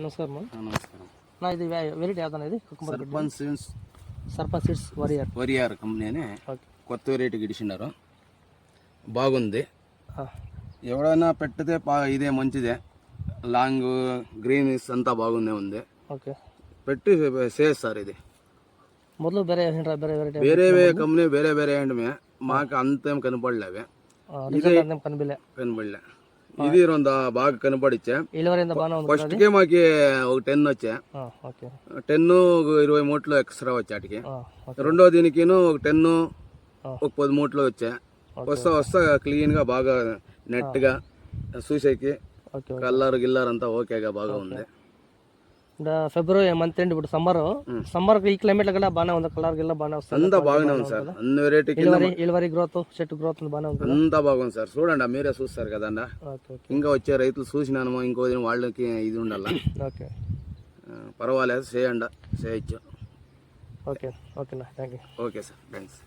నమస్కారం నమస్కారం. నా ఇది వెరైటీ ఏదన్నా ఇది సర్పంచ్ సీడ్స్ వరియార్ కంపెనీ అని కొత్త వెరైటీ ఇడిచినారు. బాగుంది. ఎవడైనా పెట్టితే ఇదే మంచిదే. లాంగ్ గ్రీనిస్ అంతా బాగుందే ఉంది. పెట్టి చేస్తారు. ఇది మొదలు వేరే కంపెనీ వేరే ఏంటమే మాకు అంతేం కనపడలేవే. కనపడలే. ఇది రెండు బాగా కనపడిచ్చా. ఫస్ట్ కే మాకి ఒక 10 వచ్చా. 10 20 మూట్లు ఎక్స్ట్రా వచ్చాటికి. రెండో దీనికి ఒక 10 ఒక 10 మూట్లు వచ్చా. వస్తా క్లీన్ గా బాగా నెట్ గా చూసేకి కలర్ గిల్లర్ అంతా ఓకేగా బాగా ఉంది. ఫిబ్రవరి మంత్ ఎండ్ ఇప్పుడు సమ్మర్ ఈ క్లైమేట్ కూడా బాగానే ఉంది. కలర్ గిల్ల బాగానే వస్తుంది. అంతా బాగానే ఉంది సార్. అన్ని వెరైటీ ఇలువరి గ్రోత్ చెట్టు గ్రోత్ బాగానే ఉంది. అంతా బాగుంది సార్. చూడండి మీరే చూస్తారు కదండి. ఇంకా వచ్చే రైతులు చూసినాను. ఇంకో వాళ్ళకి ఇది ఉండాల. పర్వాలేదు, చేయొచ్చు. Okay okay sir, thanks.